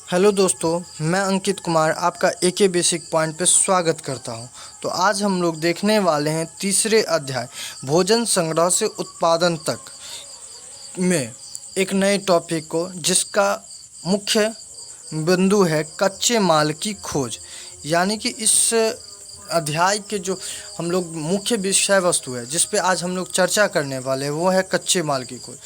Hello दोस्तों, मैं अंकित कुमार आपका एके बेसिक पॉइंट पे स्वागत करता हूं। तो आज हम लोग देखने वाले हैं तीसरे अध्याय भोजन संग्रह से उत्पादन तक में एक नए टॉपिक को, जिसका मुख्य बिंदु है कच्चे माल की खोज। यानी कि इस अध्याय के जो हम लोग मुख्य विषय वस्तु है जिस पे आज हम लोग चर्चा करने वाले हैं वो है कच्चे माल की खोज।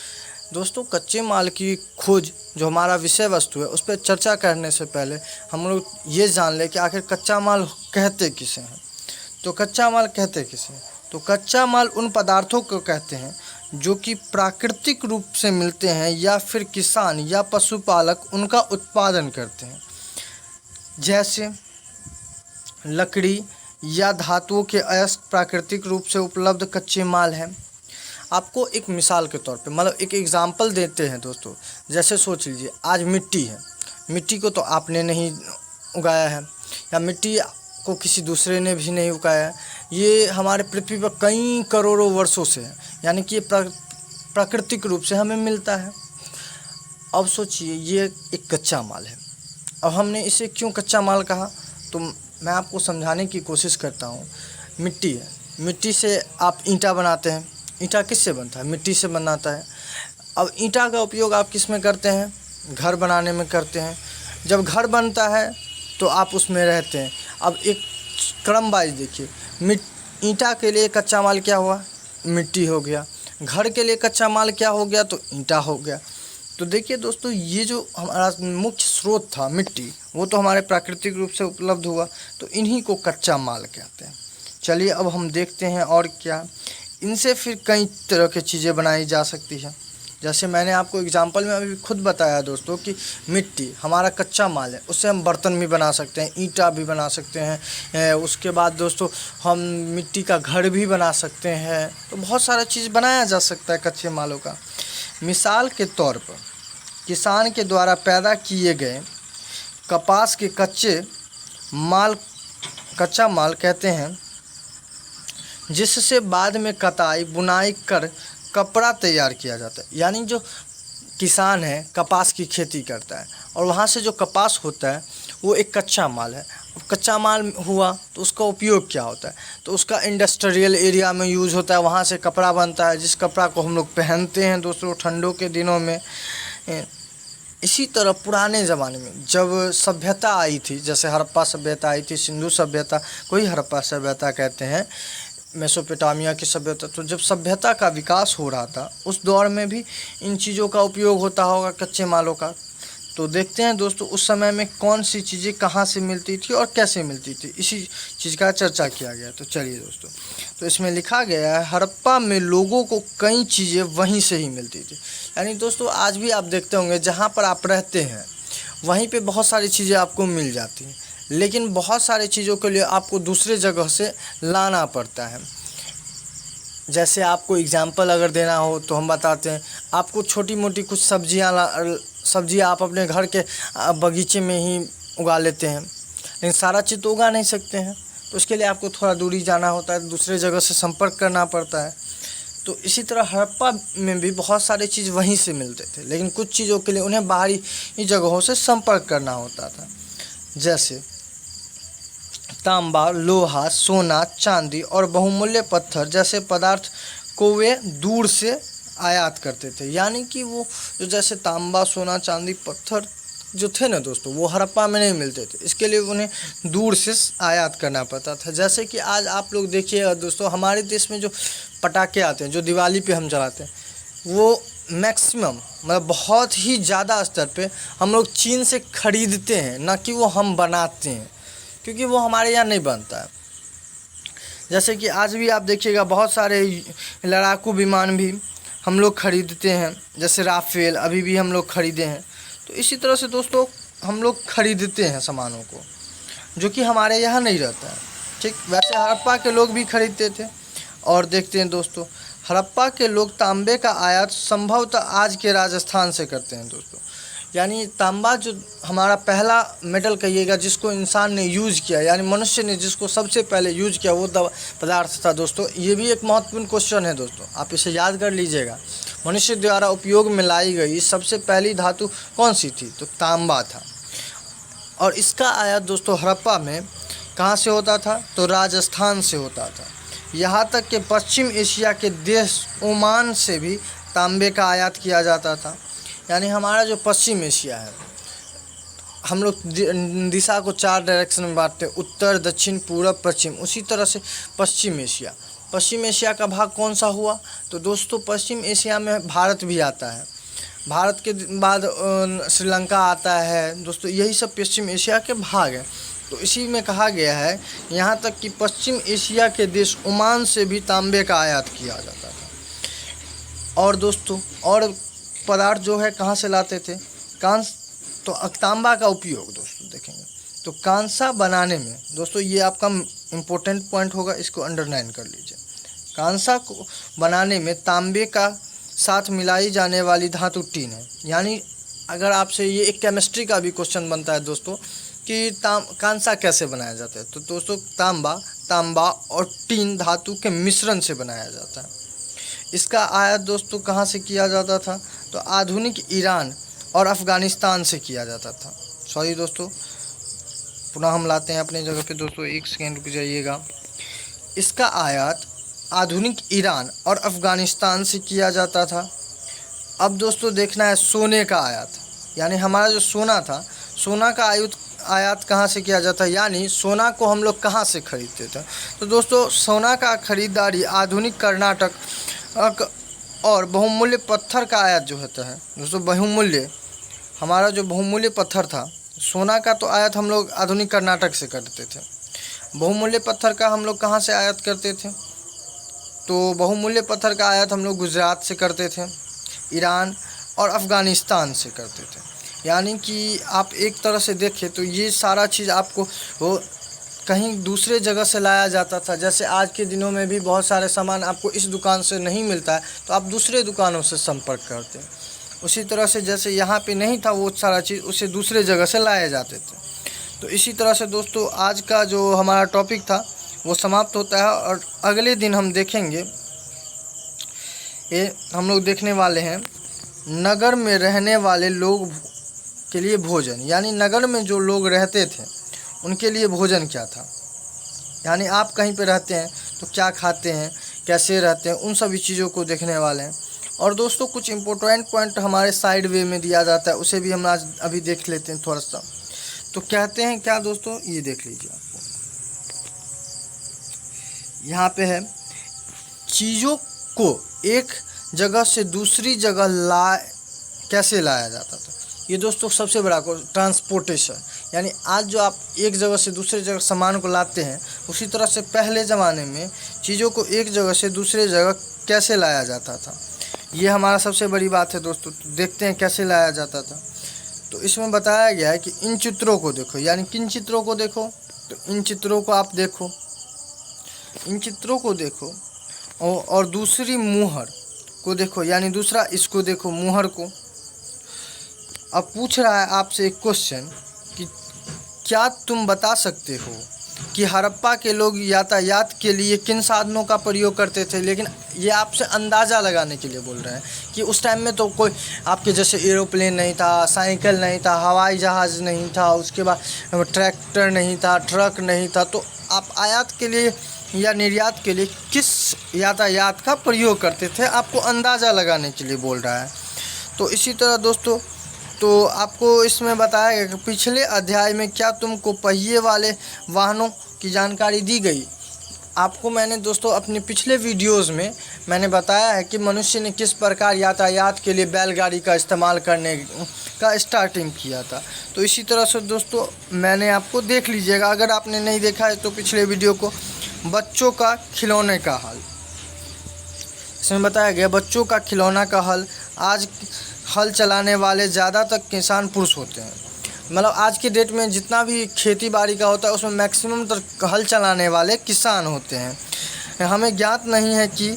दोस्तों, कच्चे माल की खोज जो हमारा विषय वस्तु है उस पर चर्चा करने से पहले हम लोग ये जान लें कि आखिर कच्चा माल कहते किसे हैं। तो कच्चा माल कहते किसे हैं? तो कच्चा माल उन पदार्थों को कहते हैं जो कि प्राकृतिक रूप से मिलते हैं या फिर किसान या पशुपालक उनका उत्पादन करते हैं, जैसे लकड़ी या धातुओं के अयस्क प्राकृतिक रूप से उपलब्ध कच्चे माल हैं। आपको एक मिसाल के तौर पे मतलब एक एग्जांपल देते हैं दोस्तों। जैसे सोच लीजिए, आज मिट्टी है, मिट्टी को तो आपने नहीं उगाया है या मिट्टी को किसी दूसरे ने भी नहीं उगाया है। ये हमारे पृथ्वी पर कई करोड़ों वर्षों से है, यानी कि ये प्राकृतिक रूप से हमें मिलता है। अब सोचिए, ये एक कच्चा माल है। अब हमने इसे क्यों कच्चा माल कहा, तो मैं आपको समझाने की कोशिश करता हूँ। मिट्टी है, मिट्टी से आप ईंटा बनाते हैं। ईंटा किससे बनता है? मिट्टी से बनाता है। अब ईंटा का उपयोग आप किस में करते हैं? घर बनाने में करते हैं। जब घर बनता है तो आप उसमें रहते हैं। अब एक क्रम वाइज देखिए, ईंटा के लिए कच्चा माल क्या हुआ? मिट्टी हो गया। घर के लिए कच्चा माल क्या हो गया? तो ईंटा हो गया। तो देखिए दोस्तों, ये जो हमारा मुख्य स्रोत था मिट्टी, वो तो हमारे प्राकृतिक रूप से उपलब्ध हुआ, तो इन्हीं को कच्चा माल कहते हैं। चलिए अब हम देखते हैं और क्या इनसे फिर कई तरह की चीज़ें बनाई जा सकती है। जैसे मैंने आपको एग्जांपल में अभी खुद बताया दोस्तों कि मिट्टी हमारा कच्चा माल है, उससे हम बर्तन भी बना सकते हैं, ईंटा भी बना सकते हैं। उसके बाद दोस्तों हम मिट्टी का घर भी बना सकते हैं। तो बहुत सारा चीज़ बनाया जा सकता है कच्चे मालों का। मिसाल के तौर पर किसान के द्वारा पैदा किए गए कपास के कच्चा माल कहते हैं, जिससे बाद में कताई बुनाई कर कपड़ा तैयार किया जाता है। यानी जो किसान है कपास की खेती करता है और वहाँ से जो कपास होता है वो एक कच्चा माल है। कच्चा माल हुआ तो उसका उपयोग क्या होता है? तो उसका इंडस्ट्रियल एरिया में यूज़ होता है, वहाँ से कपड़ा बनता है, जिस कपड़ा को हम लोग पहनते हैं दोस्तों ठंडों के दिनों में। इसी तरह पुराने ज़माने में जब सभ्यता आई थी, जैसे हड़प्पा सभ्यता आई थी, सिंधु सभ्यता, कोई हड़प्पा सभ्यता कहते हैं, मेसोपोटामिया की सभ्यता। तो जब सभ्यता का विकास हो रहा था उस दौर में भी इन चीज़ों का उपयोग होता होगा, कच्चे मालों का। तो देखते हैं दोस्तों उस समय में कौन सी चीज़ें कहाँ से मिलती थी और कैसे मिलती थी, इसी चीज़ का चर्चा किया गया। तो चलिए दोस्तों, तो इसमें लिखा गया है हड़प्पा में लोगों को कई चीज़ें वहीं से ही मिलती थी। यानी दोस्तों आज भी आप देखते होंगे जहाँ पर आप रहते हैं वहीं पे बहुत सारी चीज़ें आपको मिल जाती हैं, लेकिन बहुत सारी चीज़ों के लिए आपको दूसरे जगह से लाना पड़ता है। जैसे आपको एग्जांपल अगर देना हो तो हम बताते हैं, आपको छोटी मोटी कुछ सब्जियां आप अपने घर के बगीचे में ही उगा लेते हैं, लेकिन सारा चीज़ तो उगा नहीं सकते हैं। तो उसके लिए आपको थोड़ा दूरी जाना होता है, दूसरे जगह से संपर्क करना पड़ता है। तो इसी तरह हड़प्पा में भी बहुत सारी चीज़ वहीं से मिलते थे, लेकिन कुछ चीज़ों के लिए उन्हें बाहरी जगहों से संपर्क करना होता था। जैसे तांबा, लोहा, सोना, चांदी और बहुमूल्य पत्थर जैसे पदार्थ को वे दूर से आयात करते थे। यानी कि वो जो जैसे तांबा, सोना, चांदी, पत्थर जो थे ना दोस्तों, वो हड़प्पा में नहीं मिलते थे, इसके लिए उन्हें दूर से आयात करना पड़ता था। जैसे कि आज आप लोग देखिए दोस्तों, हमारे देश में जो पटाखे आते हैं, जो दिवाली पे हम जलाते हैं, वो मैक्सिमम मतलब बहुत ही ज़्यादा स्तर पे हम लोग चीन से ख़रीदते हैं, ना कि वो हम बनाते हैं, क्योंकि वो हमारे यहाँ नहीं बनता है। जैसे कि आज भी आप देखिएगा बहुत सारे लड़ाकू विमान भी हम लोग ख़रीदते हैं, जैसे राफेल अभी भी हम लोग ख़रीदे हैं। तो इसी तरह से दोस्तों हम लोग ख़रीदते हैं सामानों को जो कि हमारे यहाँ नहीं रहता है। ठीक वैसे हड़प्पा के लोग भी ख़रीदते थे। और देखते हैं दोस्तों, हड़प्पा के लोग तांबे का आयात संभवतः आज के राजस्थान से करते हैं दोस्तों। यानी तांबा जो हमारा पहला मेटल कहिएगा जिसको इंसान ने यूज़ किया, यानी मनुष्य ने जिसको सबसे पहले यूज़ किया, वो पदार्थ था दोस्तों। ये भी एक महत्वपूर्ण क्वेश्चन है दोस्तों, आप इसे याद कर लीजिएगा। मनुष्य द्वारा उपयोग में लाई गई सबसे पहली धातु कौन सी थी? तो तांबा था। और इसका आयात दोस्तों हड़प्पा में कहाँ से होता था, तो राजस्थान से होता था। यहाँ तक कि पश्चिम एशिया के देश ओमान से भी तांबे का आयात किया जाता था। यानी हमारा जो पश्चिम एशिया है, हम लोग दिशा को 4 डायरेक्शन में बांटते हैं, उत्तर, दक्षिण, पूरब, पश्चिम। उसी तरह से पश्चिम एशिया का भाग कौन सा हुआ, तो दोस्तों पश्चिम एशिया में भारत भी आता है। भारत के बाद श्रीलंका आता है दोस्तों, यही सब पश्चिम एशिया के भाग हैं। तो इसी में कहा गया है यहाँ तक कि पश्चिम एशिया के देश ओमान से भी तांबे का आयात किया जाता था। और दोस्तों और पदार्थ जो है कहाँ से लाते थे, तो तांबा का उपयोग दोस्तों देखेंगे तो कांसा बनाने में दोस्तों, ये आपका इम्पोर्टेंट पॉइंट होगा, इसको अंडरलाइन कर लीजिए। कांसा को बनाने में तांबे का साथ मिलाई जाने वाली धातु टीन है। यानी अगर आपसे ये एक केमिस्ट्री का भी क्वेश्चन बनता है दोस्तों कि कांसा कैसे बनाया जाता है, तो दोस्तों तांबा और टीन धातु के मिश्रण से बनाया जाता है। इसका आयात दोस्तों कहाँ से किया जाता था, तो आधुनिक ईरान और अफ़गानिस्तान से किया जाता था। सॉरी दोस्तों, पुनः हम लाते हैं अपने जगह पे दोस्तों, 1 सेकेंड रुक जाइएगा। इसका आयात आधुनिक ईरान और अफ़गानिस्तान से किया जाता था। अब दोस्तों देखना है सोने का आयात, यानी हमारा जो सोना था, सोना का आयात कहाँ से किया जाता है, यानी सोना को हम लोग कहाँ से खरीदते थे। तो दोस्तों सोना का खरीदारी आधुनिक कर्नाटक और बहुमूल्य पत्थर का आयात जो होता है दोस्तों, बहुमूल्य हमारा जो बहुमूल्य पत्थर था, सोना का तो आयात हम लोग आधुनिक कर्नाटक से करते थे। बहुमूल्य पत्थर का हम लोग कहाँ से आयात करते थे, तो बहुमूल्य पत्थर का आयात हम लोग गुजरात से करते थे, ईरान और अफ़गानिस्तान से करते थे। यानी कि आप एक तरह से देखें तो ये सारा चीज़ आपको वो कहीं दूसरे जगह से लाया जाता था। जैसे आज के दिनों में भी बहुत सारे सामान आपको इस दुकान से नहीं मिलता है तो आप दूसरे दुकानों से संपर्क करते हैं। उसी तरह से जैसे यहाँ पे नहीं था वो सारा चीज़, उसे दूसरे जगह से लाए जाते थे। तो इसी तरह से दोस्तों आज का जो हमारा टॉपिक था वो समाप्त होता है, और अगले दिन हम देखेंगे, ये हम लोग देखने वाले हैं नगर में रहने वाले लोग के लिए भोजन। यानी नगर में जो लोग रहते थे उनके लिए भोजन क्या था, यानी आप कहीं पे रहते हैं तो क्या खाते हैं, कैसे रहते हैं, उन सभी चीज़ों को देखने वाले हैं। और दोस्तों कुछ इम्पोर्टेंट पॉइंट हमारे साइड वे में दिया जाता है, उसे भी हम आज अभी देख लेते हैं थोड़ा सा। तो कहते हैं क्या दोस्तों, ये देख लीजिए, आपको यहाँ पे है, चीज़ों को एक जगह से दूसरी जगह कैसे लाया जाता था। ये दोस्तों सबसे बड़ा ट्रांसपोर्टेशन, यानी आज जो आप एक जगह से दूसरे जगह सामान को लाते हैं, उसी तरह से पहले ज़माने में चीज़ों को एक जगह से दूसरे जगह कैसे लाया जाता था, ये हमारा सबसे बड़ी बात है दोस्तों। देखते हैं कैसे लाया जाता था। तो इसमें बताया गया है कि इन चित्रों को देखो, यानी किन चित्रों को देखो, तो इन चित्रों को आप देखो, इन चित्रों को देखो, और दूसरी मुहर को देखो, यानी दूसरा इसको देखो, मुहर को। अब पूछ रहा है आपसे एक क्वेश्चन कि क्या तुम बता सकते हो कि हड़प्पा के लोग यातायात के लिए किन साधनों का प्रयोग करते थे। लेकिन ये आपसे अंदाज़ा लगाने के लिए बोल रहे हैं कि उस टाइम में तो कोई आपके जैसे एरोप्लेन नहीं था, साइकिल नहीं था, हवाई जहाज़ नहीं था, उसके बाद ट्रैक्टर नहीं था, ट्रक नहीं था। तो आप आयात के लिए या निर्यात के लिए किस यातायात का प्रयोग करते थे, आपको अंदाज़ा लगाने के लिए बोल रहा है। तो इसी तरह दोस्तों तो आपको इसमें बताया गया कि पिछले अध्याय में क्या तुमको पहिए वाले वाहनों की जानकारी दी गई। आपको मैंने दोस्तों अपने पिछले वीडियोस में मैंने बताया है कि मनुष्य ने किस प्रकार यातायात के लिए बैलगाड़ी का इस्तेमाल करने का स्टार्टिंग किया था। तो इसी तरह से दोस्तों मैंने आपको देख लीजिएगा, अगर आपने नहीं देखा है तो पिछले वीडियो को। बच्चों का खिलौने का हल, इसमें बताया गया बच्चों का खिलौना का हल। आज हल चलाने वाले ज़्यादातर किसान पुरुष होते हैं। मतलब आज के डेट में जितना भी खेती बाड़ी का होता है उसमें मैक्सिमम तो हल चलाने वाले किसान होते हैं। हमें ज्ञात नहीं है कि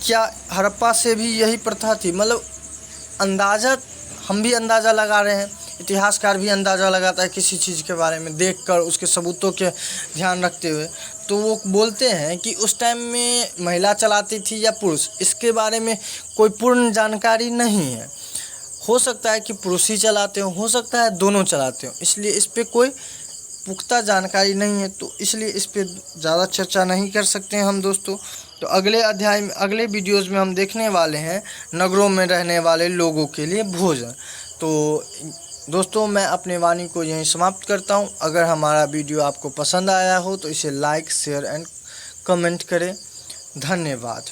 क्या हड़प्पा से भी यही प्रथा थी। मतलब अंदाज़ा, हम भी अंदाज़ा लगा रहे हैं, इतिहासकार भी अंदाज़ा लगाता है किसी चीज़ के बारे में देखकर, उसके सबूतों के ध्यान रखते हुए। तो वो बोलते हैं कि उस टाइम में महिला चलाती थी या पुरुष, इसके बारे में कोई पूर्ण जानकारी नहीं है। हो सकता है कि पुरुष ही चलाते हो सकता है दोनों चलाते हो, इसलिए इस पे कोई पुख्ता जानकारी नहीं है, तो इसलिए इस पे ज़्यादा चर्चा नहीं कर सकते हैं हम दोस्तों। तो अगले अध्याय में, अगले वीडियोज़ में हम देखने वाले हैं नगरों में रहने वाले लोगों के लिए भोजन। तो दोस्तों मैं अपने वाणी को यहीं समाप्त करता हूं। अगर हमारा वीडियो आपको पसंद आया हो तो इसे लाइक, शेयर एंड कमेंट करें। धन्यवाद।